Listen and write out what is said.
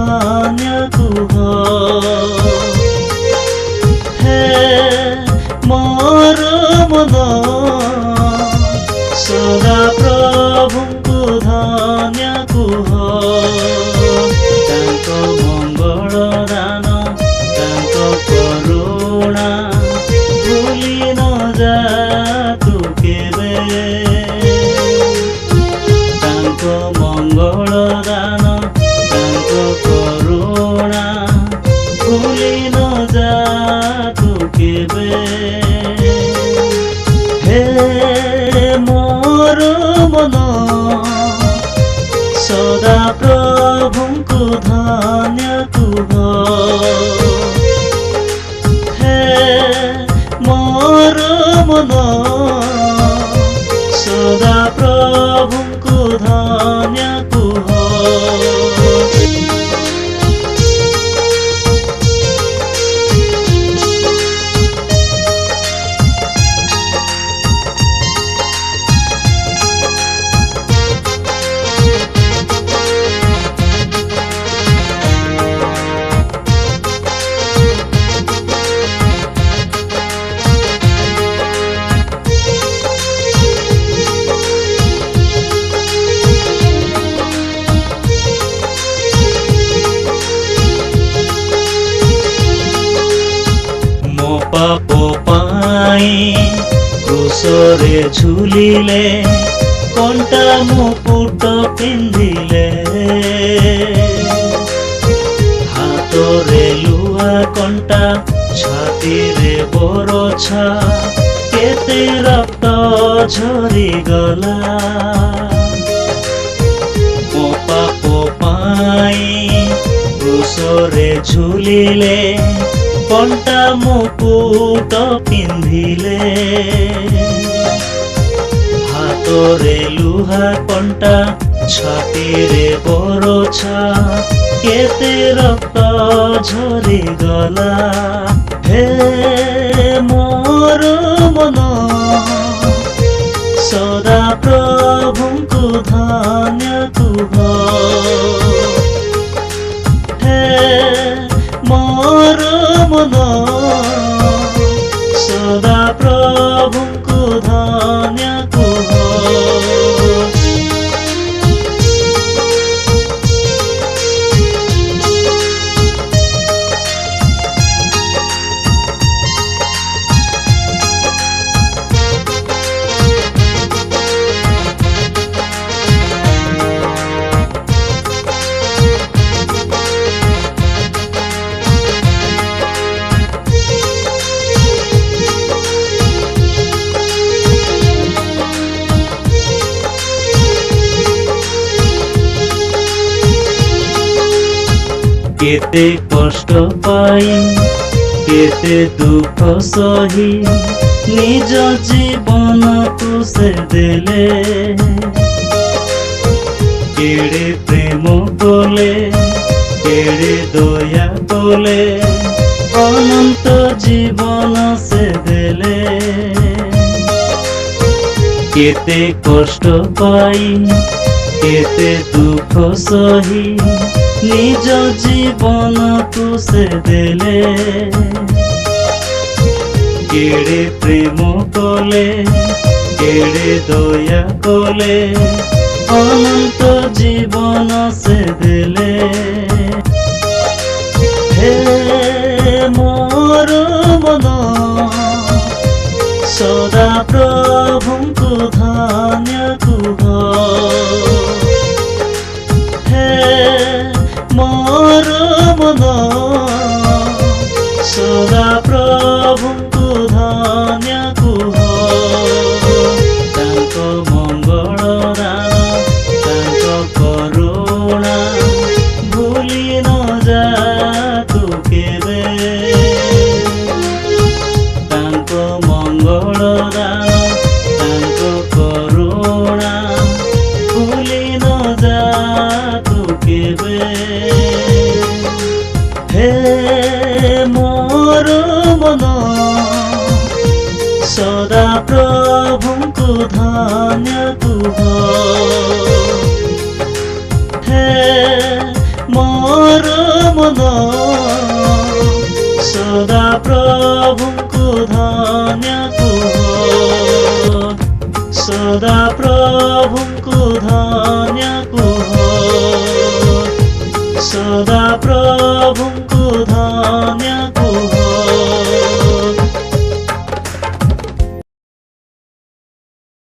धन्य कुह हे मोर मन सदा प्रभु को धन्य कुह तांको मंगल दान तांको करुणा भूली न जा तू केबे तांको मंगल दान तांको करुणा भूली न जा तू केबे हे मोर मन सदा प्रभु को धन्य कुह हे मोर मन सदा प्रभु को धन्य कुह पाप पाई क्रूसरे झुलिले कंटा मुकुट पिंधिले हाथरे लुहा कंटा छाती रे बरछा केते रक्त झरी गला मो पाप पाई क्रूसरे झुलिले कंटा मुकुट पिंधिले हाथरे लुहा कंटा छाती रे बरछा केते रक्त झरी गला हे मोर मन सदा प्रभु को धन्य कुह मोर मन सदा प्रभु को धन्य कुह केते कष्ट पाई केते दुख सही निज जीवन को से देले केड़े प्रेम कोले केड़े दया कोले अनंत जीवन से देले केते कष्ट पाई केते दुख सही निज जीवन को से देले केड़े प्रेम कोले केड़े दया कोले अनंत जीवन से देले हे मोर मन सदा प्रभु को धन्य कुह मोर मन सदा प्रभु को धन्य कुह तांको मंगल दान तांको करुणा भूली न जा तू केबे तांको मंगल दान तांको करुणा भूली न जा तू केबे हे मोर मन सदा प्रभु को धन्य कुह हे मोर मन सदा प्रभुଙ୍କୁ धन्य कुह सदा प्रभुଙ୍କୁ धन्य कुह सदा प्रभु